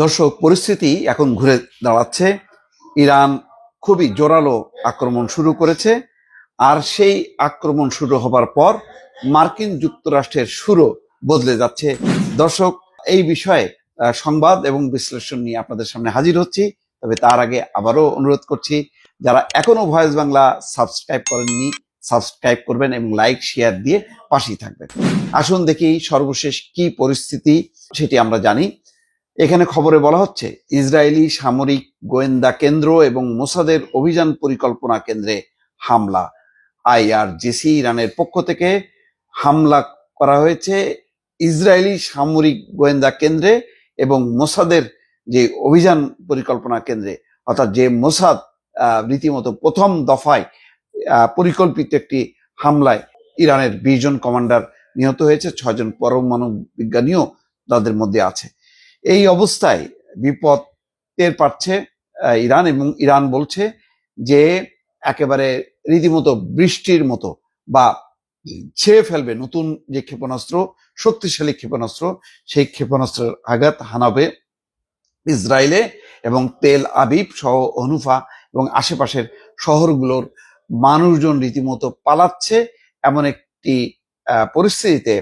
দর্শক, পরিস্থিতি এখন ঘুরে দাঁড়াচ্ছে। ইরান খুবই জোরালো আক্রমণ শুরু করেছে, আর সেই আক্রমণ শুরু হবার পর মার্কিন যুক্তরাষ্ট্রের সুরও বদলে যাচ্ছে। দর্শক, এই বিষয়ে সংবাদ এবং বিশ্লেষণ নিয়ে আপনাদের সামনে হাজির হচ্ছি। তবে তার আগে আবারও অনুরোধ করছি, যারা এখনো ভয়েস বাংলা সাবস্ক্রাইব করেননি, সাবস্ক্রাইব করবেন এবং লাইক শেয়ার দিয়ে পাশেই থাকবেন। আসুন দেখি সর্বশেষ কি পরিস্থিতি সেটি আমরা জানি। এখানে খবরে বলা হচ্ছে, ইসরায়েলি সামরিক গোয়েন্দা কেন্দ্র এবং মোসাদের অভিযান পরিকল্পনা কেন্দ্রে হামলা। আইআরজিসি ইরানের পক্ষ থেকে হামলা করা হয়েছে ইসরায়েলি সামরিক গোয়েন্দা কেন্দ্রে এবং মোসাদের যে অভিযান পরিকল্পনা কেন্দ্রে, অর্থাৎ যে মোসাদ রীতিমতো প্রথম দফায় পরিকল্পিত একটি হামলায় ইরানের 20 জন কমান্ডার নিহত হয়েছে, 6 জন পরমাণু বিজ্ঞানীও তাদের মধ্যে আছে। এই অবস্থায় বিপদ টের পাচ্ছে ইরান, এবং ইরান বলছে যে একেবারে রীতিমতো বৃষ্টির মতো বা ছেড়ে ফেলবে নতুন যে ক্ষেপণাস্ত্র, শক্তিশালী ক্ষেপণাস্ত্র, সেই ক্ষেপণাস্ত্রের আঘাত হানাবে ইসরায়েলে এবং তেল আবিব সহ অনুফা এবং আশেপাশের শহরগুলোর মানুষজন রীতিমতো পালাচ্ছে। এমন একটি পরিস্থিতিতে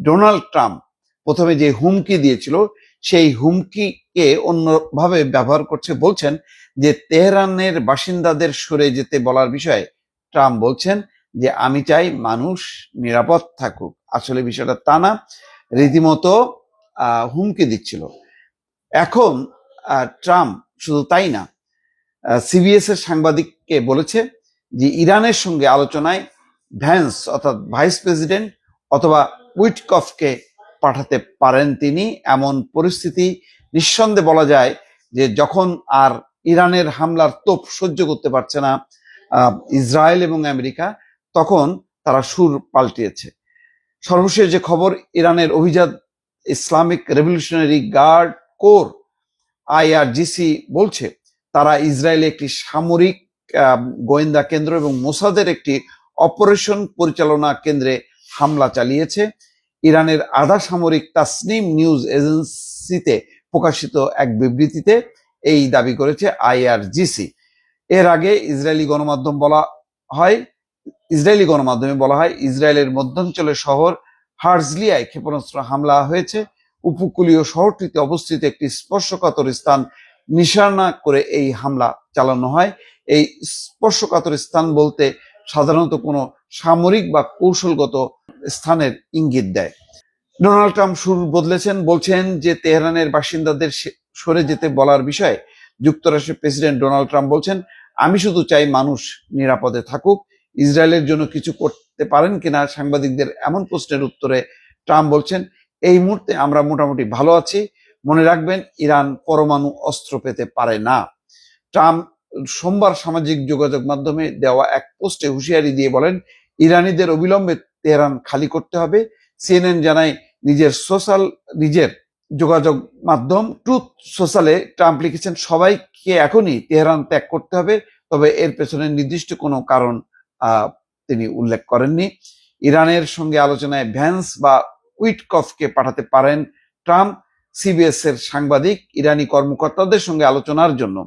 ডোনাল্ড ট্রাম্প প্রথমে যে হুমকি দিয়েছিল, সেই হুমকিকে অন্যভাবে ব্যবহার করছে। বলছেন যে তেহরানের বাসিন্দাদের সরে যেতে বলার বিষয়ে ট্রাম্প বলছেন যে আমি চাই মানুষ নিরাপদ থাকুক। আসলে বিষয়টা তা না, রীতিমতো হুমকি দিচ্ছিল। এখন ট্রাম্প শুধু তাই না, সিবিএস এর সাংবাদিককে বলেছে যে ইরানের সঙ্গে আলোচনায় ভ্যান্স অর্থাৎ ভাইস প্রেসিডেন্ট অথবা উইটকফকে পাঠাতে পারেন তিনি। এমন পরিস্থিতি নিঃসন্দেহে বলা যায় যে যখন আর ইরানের হামলার তোপ সহ্য করতে পারছে না ইসরায়েল এবং আমেরিকা, তখন তারা সুর পাল্টিয়েছে। সর্বশেষ যে খবর, ইরানের অভিজাত Islamic revolutionary guard corps IRGC বলছে তারা ইসরায়েলে একটি সামরিক গোয়েন্দা কেন্দ্র এবং মোসাদের একটি অপারেশন পরিচালনা কেন্দ্রে হামলা চালিয়েছে। ইরানের আধা সামরিক তাসনিম নিউজ এজেন্সিতে প্রকাশিত এক বিবৃতিতে এই দাবি করেছে আইআরজিসি। এর আগে ইসরায়েলি গণমাধ্যমে বলা হয় ইসরায়েলের মধ্যাঞ্চলের শহর হার্জলিয়ায় ক্ষেপণাস্ত্র হামলা হয়েছে। উপকূলীয় শহরটিতে অবস্থিত একটি স্পর্শকাতর স্থান নিশানা করে এই হামলা চালানো হয়। এই স্পর্শকাতর স্থান বলতে সাধারণত কোনো সামরিক বা কৌশলগত স্থানের ইঙ্গিত দেয়। ডোনাল্ড ট্রাম্প সুর বদলেছেন, বলছেন যে তেহরানের বাসিন্দাদের সরে যেতে বলার বিষয়ে যুক্তরাষ্ট্রের প্রেসিডেন্ট ডোনাল্ড ট্রাম্প বলছেন আমি শুধু চাই মানুষ নিরাপদে থাকুক। ইসরায়েলের জন্য কিছু করতে পারেন কিনা সাংবাদিকদের এমন প্রশ্নের উত্তরে ট্রাম্প বলছেন এই মুহূর্তে আমরা মোটামুটি ভালো আছি, মনে রাখবেন ইরান পরমাণু অস্ত্র পেতে পারে না। ট্রাম্প সোমবার সামাজিক যোগাযোগ মাধ্যমে দেওয়া এক পোস্টে হুঁশিয়ারি দিয়ে বলেন ইরানিদের অবিলম্বে তেহরান খালি করতে হবে। সিএনএন জানায় নিজের যোগাযোগ মাধ্যম ট্রুথ সোশ্যালে ট্রাম্প লিখেছেন সবাইকে এখনই তেহরান ত্যাগ করতে হবে, তবে এর পেছনে নির্দিষ্ট কোনো কারণ তিনি উল্লেখ করেননি। ইরানের সঙ্গে আলোচনায় ভ্যান্স বা উইটকফকে পাঠাতে পারেন ট্রাম্প। সিবিএস এর সাংবাদিক ইরানি কর্মকর্তাদের সঙ্গে আলোচনার জন্য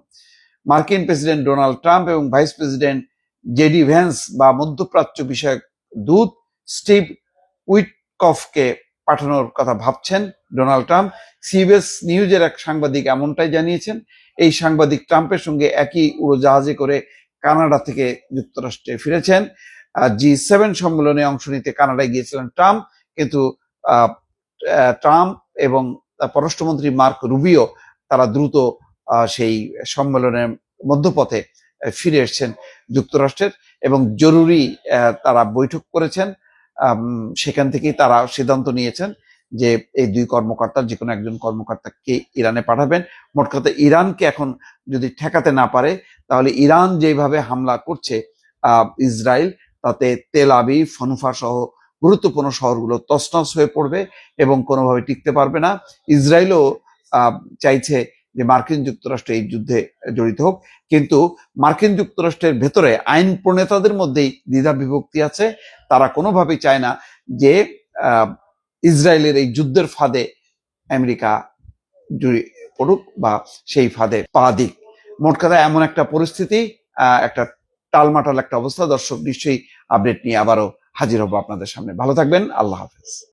মার্কিন প্রেসিডেন্ট ডোনাল্ড ট্রাম্প এবং ভাইস প্রেসিডেন্ট জেডি ভ্যান্স বা মধ্যপ্রাচ্য বিষয়ক দূত স্টিভ উইটকফকে পাঠানোর কথা ভাবছেন ডোনাল্ড ট্রাম্প। সিবিএস নিউজের এক সাংবাদিক এমনটাই জানিয়েছেন। এই সাংবাদিক ট্রাম্পের সঙ্গে একই উড়োজাহাজে করে কানাডা থেকে যুক্তরাষ্ট্রে ফিরেছেন। G7 সম্মেলনে অংশ নিতে কানাডায় গিয়েছিলেন ট্রাম্প, কিন্তু ট্রাম্প এবং পররাষ্ট্রমন্ত্রী মার্ক রুবিও তারা দ্রুত সেই সম্মেলনের মধ্যপথে ফিরে এসেছেন যুক্তরাষ্ট্রের এবং জরুরি তারা বৈঠক করেছেন। সেখান থেকেই তারা সিদ্ধান্ত নিয়েছেন যে এই দুই কর্মকর্তার যে কোনো একজন কর্মকর্তাকে ইরানে পাঠাবেন। মোট কথা, ইরানকে এখন যদি ঠেকাতে না পারে তাহলে ইরান যেভাবে হামলা করছে ইসরায়েল, তাতে তেল আবিব, হনুফা সহ গুরুত্বপূর্ণ শহরগুলো তছনছ হয়ে পড়বে এবং কোনোভাবে টিকতে পারবে না। ইসরায়েলও চাইছে যে মার্কিন যুক্তরাষ্ট্র এই যুদ্ধে জড়িত হোক, কিন্তু মার্কিন যুক্তরাষ্ট্রের ভেতরে আইন প্রণেতাদের মধ্যেই দ্বিধা বিভক্তি আছে। তারা কোনোভাবেই চায় না যে ইসরায়েলের এই যুদ্ধের ফাঁদে আমেরিকা পড়ুক বা সেই ফাঁদে পা দিক। মোট কথা এমন একটা পরিস্থিতি, একটা টালমাটাল একটা অবস্থা। দর্শক, নিশ্চয়ই আপডেট নিয়ে আবারও হাজির হবো আপনাদের সামনে। ভালো থাকবেন। আল্লাহ হাফেজ।